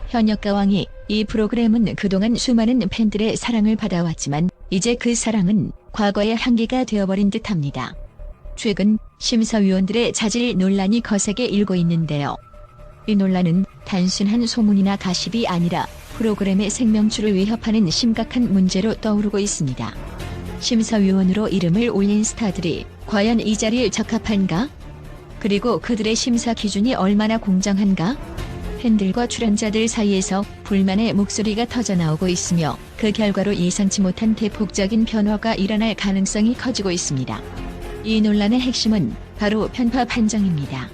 현역가왕이 이 프로그램은 그동안 수많은 팬들의 사랑을 받아왔지만 이제 그 사랑은 과거의 향기가 되어버린 듯합니다. 최근 심사위원들의 자질 논란이 거세게 일고 있는데요. 이 논란은 단순한 소문이나 가십이 아니라 프로그램의 생명줄을 위협하는 심각한 문제로 떠오르고 있습니다. 심사위원으로 이름을 올린 스타들이 과연 이 자리에 적합한가? 그리고 그들의 심사 기준이 얼마나 공정한가? 팬들과 출연자들 사이에서 불만의 목소리가 터져나오고 있으며 그 결과로 예상치 못한 대폭적인 변화가 일어날 가능성이 커지고 있습니다. 이 논란의 핵심은 바로 편파 판정입니다.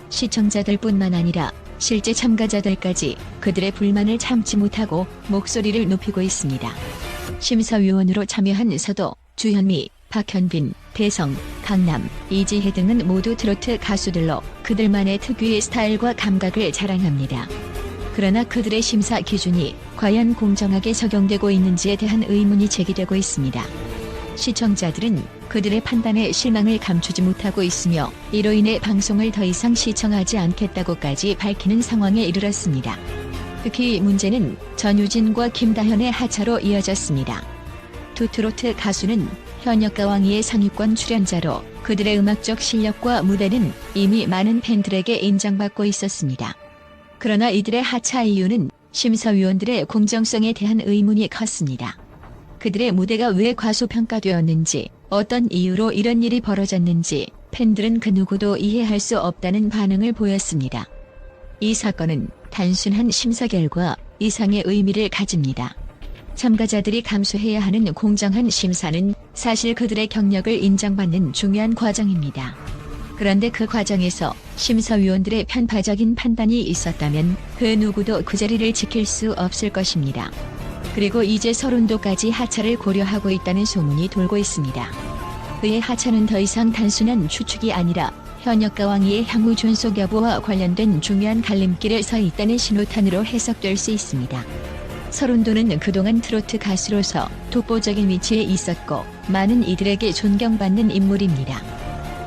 시청자들뿐만 아니라 실제 참가자들까지 그들의 불만을 참지 못하고 목소리를 높이고 있습니다. 심사위원으로 참여한 서도, 주현미, 박현빈, 대성, 강남, 이지혜 등은 모두 트로트 가수들로 그들만의 특유의 스타일과 감각을 자랑합니다. 그러나 그들의 심사 기준이 과연 공정하게 적용되고 있는지에 대한 의문이 제기되고 있습니다. 시청자들은 그들의 판단에 실망을 감추지 못하고 있으며 이로 인해 방송을 더 이상 시청하지 않겠다고까지 밝히는 상황에 이르렀습니다. 특히 이 문제는 전유진과 김다현의 하차로 이어졌습니다. 두 트로트 가수는 현역가왕이의 상위권 출연자로 그들의 음악적 실력과 무대는 이미 많은 팬들에게 인정받고 있었습니다. 그러나 이들의 하차 이유는 심사위원들의 공정성에 대한 의문이 컸습니다. 그들의 무대가 왜 과소평가되었는지, 어떤 이유로 이런 일이 벌어졌는지 팬들은 그 누구도 이해할 수 없다는 반응을 보였습니다. 이 사건은 단순한 심사 결과 이상의 의미를 가집니다. 참가자들이 감수해야 하는 공정한 심사는 사실 그들의 경력을 인정받는 중요한 과정입니다. 그런데 그 과정에서 심사위원들의 편파적인 판단이 있었다면 그 누구도 그 자리를 지킬 수 없을 것입니다. 그리고 이제 서른도까지 하차를 고려하고 있다는 소문이 돌고 있습니다. 그의 하차는 더 이상 단순한 추측이 아니라 현역가왕이의 향후 존속 여부와 관련된 중요한 갈림길에 서 있다는 신호탄으로 해석될 수 있습니다. 서른도는 그동안 트로트 가수로서 독보적인 위치에 있었고 많은 이들에게 존경받는 인물입니다.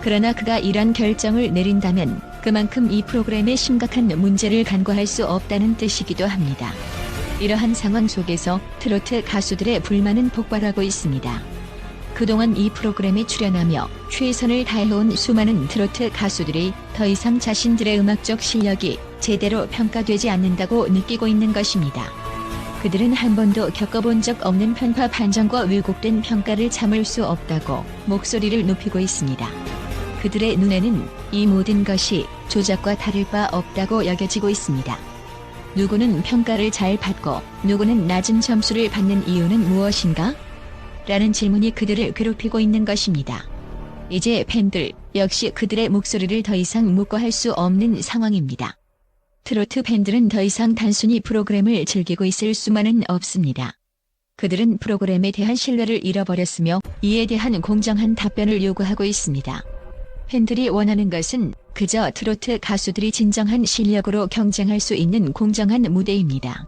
그러나 그가 이런 결정을 내린다면 그만큼 이 프로그램에 심각한 문제를 간과할 수 없다는 뜻이기도 합니다. 이러한 상황 속에서 트로트 가수들의 불만은 폭발하고 있습니다. 그동안 이 프로그램에 출연하며 최선을 다해온 수많은 트로트 가수들이 더 이상 자신들의 음악적 실력이 제대로 평가되지 않는다고 느끼고 있는 것입니다. 그들은 한 번도 겪어본 적 없는 편파 판정과 왜곡된 평가를 참을 수 없다고 목소리를 높이고 있습니다. 그들의 눈에는 이 모든 것이 조작과 다를 바 없다고 여겨지고 있습니다. 누구는 평가를 잘 받고 누구는 낮은 점수를 받는 이유는 무엇인가? 라는 질문이 그들을 괴롭히고 있는 것입니다. 이제 팬들 역시 그들의 목소리를 더 이상 묵과할 수 없는 상황입니다. 트로트 팬들은 더 이상 단순히 프로그램을 즐기고 있을 수만은 없습니다. 그들은 프로그램에 대한 신뢰를 잃어버렸으며 이에 대한 공정한 답변을 요구하고 있습니다. 팬들이 원하는 것은 그저 트로트 가수들이 진정한 실력으로 경쟁할 수 있는 공정한 무대입니다.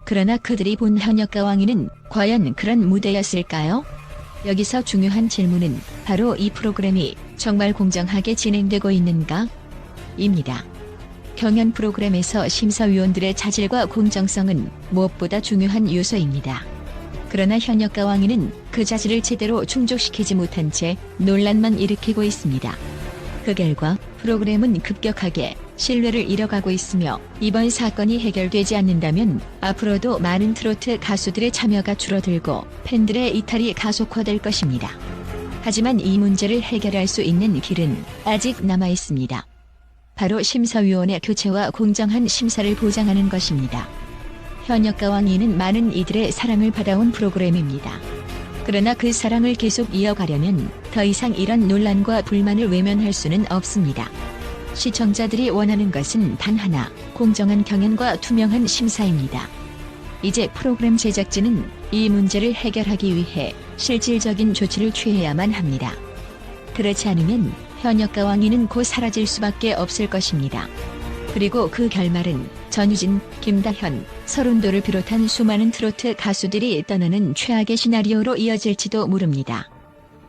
그러나 그들이 본 현역가왕이는 과연 그런 무대였을까요? 여기서 중요한 질문은 바로 이 프로그램이 정말 공정하게 진행되고 있는가? 입니다. 경연 프로그램에서 심사위원들의 자질과 공정성은 무엇보다 중요한 요소입니다. 그러나 현역가왕이는 그 자질을 제대로 충족시키지 못한 채 논란만 일으키고 있습니다. 그 결과 프로그램은 급격하게 신뢰를 잃어가고 있으며 이번 사건이 해결되지 않는다면 앞으로도 많은 트로트 가수들의 참여가 줄어들고 팬들의 이탈이 가속화될 것입니다. 하지만 이 문제를 해결할 수 있는 길은 아직 남아 있습니다. 바로 심사위원의 교체와 공정한 심사를 보장하는 것입니다. 현역가왕이는 많은 이들의 사랑을 받아온 프로그램입니다. 그러나 그 사랑을 계속 이어가려면 더 이상 이런 논란과 불만을 외면할 수는 없습니다. 시청자들이 원하는 것은 단 하나, 공정한 경연과 투명한 심사입니다. 이제 프로그램 제작진은 이 문제를 해결하기 위해 실질적인 조치를 취해야만 합니다. 그렇지 않으면 현역가왕이는 곧 사라질 수밖에 없을 것입니다. 그리고 그 결말은 전유진, 김다현, 서른도를 비롯한 수많은 트로트 가수들이 떠나는 최악의 시나리오로 이어질지도 모릅니다.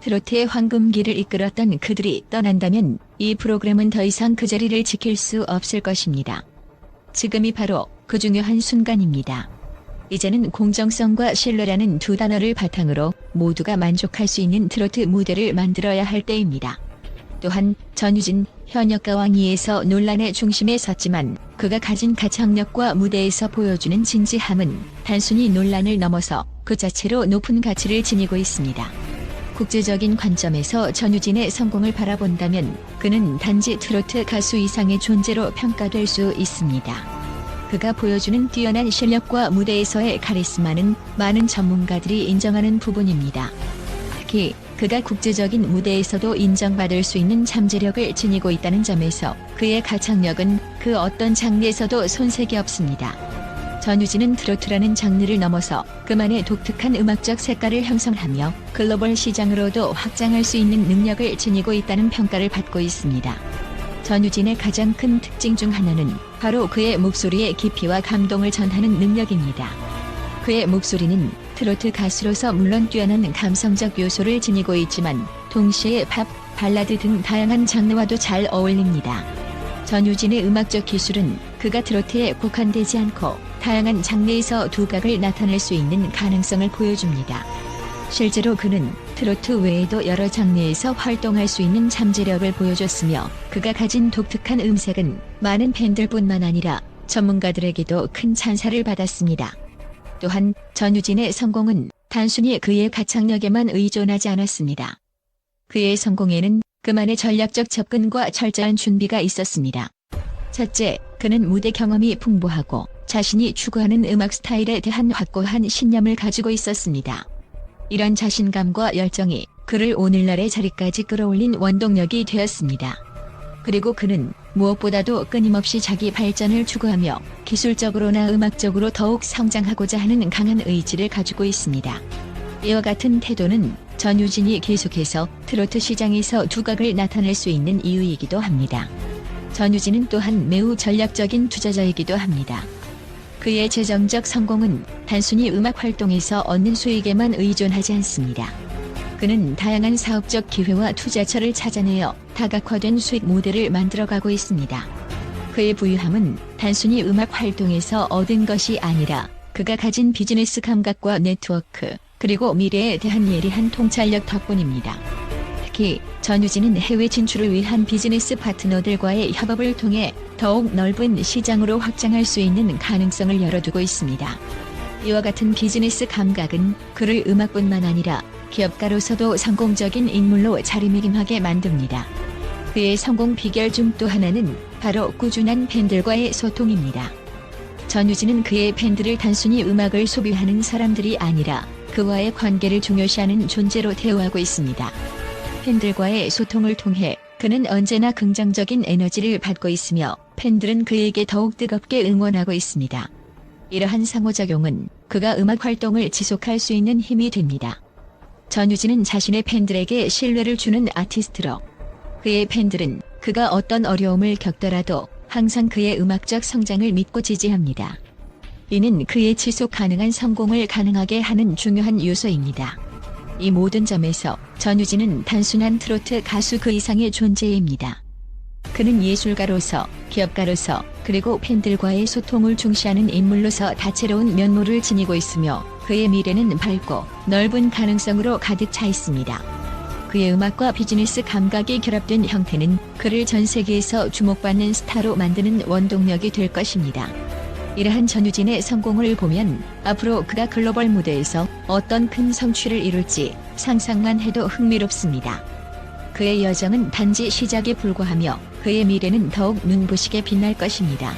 트로트의 황금기를 이끌었던 그들이 떠난다면 이 프로그램은 더 이상 그 자리를 지킬 수 없을 것입니다. 지금이 바로 그 중요한 순간입니다. 이제는 공정성과 신뢰라는 두 단어를 바탕으로 모두가 만족할 수 있는 트로트 무대를 만들어야 할 때입니다. 또한 전유진, 현역가왕이에서 논란의 중심에 섰지만 그가 가진 가창력과 무대에서 보여주는 진지함은 단순히 논란을 넘어서 그 자체로 높은 가치를 지니고 있습니다. 국제적인 관점에서 전유진의 성공을 바라본다면 그는 단지 트로트 가수 이상의 존재로 평가될 수 있습니다. 그가 보여주는 뛰어난 실력과 무대에서의 카리스마는 많은 전문가들이 인정하는 부분입니다. 특히 그가 국제적인 무대에서도 인정받을 수 있는 잠재력을 지니고 있다는 점에서 그의 가창력은 그 어떤 장르에서도 손색이 없습니다. 전유진은 트로트라는 장르를 넘어서 그만의 독특한 음악적 색깔을 형성하며 글로벌 시장으로도 확장할 수 있는 능력을 지니고 있다는 평가를 받고 있습니다. 전유진의 가장 큰 특징 중 하나는 바로 그의 목소리의 깊이와 감동을 전하는 능력입니다. 그의 목소리는 트로트 가수로서 물론 뛰어난 감성적 요소를 지니고 있지만 동시에 팝, 발라드 등 다양한 장르와도 잘 어울립니다. 전유진의 음악적 기술은 그가 트로트에 국한되지 않고 다양한 장르에서 두각을 나타낼 수 있는 가능성을 보여줍니다. 실제로 그는 트로트 외에도 여러 장르에서 활동할 수 있는 잠재력을 보여줬으며 그가 가진 독특한 음색은 많은 팬들뿐만 아니라 전문가들에게도 큰 찬사를 받았습니다. 또한 전유진의 성공은 단순히 그의 가창력에만 의존하지 않았습니다. 그의 성공에는 그만의 전략적 접근과 철저한 준비가 있었습니다. 첫째, 그는 무대 경험이 풍부하고 자신이 추구하는 음악 스타일에 대한 확고한 신념을 가지고 있었습니다. 이런 자신감과 열정이 그를 오늘날의 자리까지 끌어올린 원동력이 되었습니다. 그리고 그는 무엇보다도 끊임없이 자기 발전을 추구하며 기술적으로나 음악적으로 더욱 성장하고자 하는 강한 의지를 가지고 있습니다. 이와 같은 태도는 전유진이 계속해서 트로트 시장에서 두각을 나타낼 수 있는 이유이기도 합니다. 전유진은 또한 매우 전략적인 투자자이기도 합니다. 그의 재정적 성공은 단순히 음악 활동에서 얻는 수익에만 의존하지 않습니다. 그는 다양한 사업적 기회와 투자처를 찾아내어 다각화된 수익 모델을 만들어가고 있습니다. 그의 부유함은 단순히 음악 활동에서 얻은 것이 아니라 그가 가진 비즈니스 감각과 네트워크, 그리고 미래에 대한 예리한 통찰력 덕분입니다. 특히 전유진은 해외 진출을 위한 비즈니스 파트너들과의 협업을 통해 더욱 넓은 시장으로 확장할 수 있는 가능성을 열어두고 있습니다. 이와 같은 비즈니스 감각은 그를 음악뿐만 아니라 기업가로서도 성공적인 인물로 자리매김하게 만듭니다. 그의 성공 비결 중 또 하나는 바로 꾸준한 팬들과의 소통입니다. 전유진은 그의 팬들을 단순히 음악을 소비하는 사람들이 아니라 그와의 관계를 중요시하는 존재로 대우하고 있습니다. 팬들과의 소통을 통해 그는 언제나 긍정적인 에너지를 받고 있으며 팬들은 그에게 더욱 뜨겁게 응원하고 있습니다. 이러한 상호작용은 그가 음악 활동을 지속할 수 있는 힘이 됩니다. 전유진은 자신의 팬들에게 신뢰를 주는 아티스트로 그의 팬들은 그가 어떤 어려움을 겪더라도 항상 그의 음악적 성장을 믿고 지지합니다. 이는 그의 지속 가능한 성공을 가능하게 하는 중요한 요소입니다. 이 모든 점에서 전유진은 단순한 트로트 가수 그 이상의 존재입니다. 그는 예술가로서, 기업가로서, 그리고 팬들과의 소통을 중시하는 인물로서 다채로운 면모를 지니고 있으며 그의 미래는 밝고 넓은 가능성으로 가득 차 있습니다. 그의 음악과 비즈니스 감각이 결합된 형태는 그를 전 세계에서 주목받는 스타로 만드는 원동력이 될 것입니다. 이러한 전유진의 성공을 보면 앞으로 그가 글로벌 무대에서 어떤 큰 성취를 이룰지 상상만 해도 흥미롭습니다. 그의 여정은 단지 시작에 불과하며 그의 미래는 더욱 눈부시게 빛날 것입니다.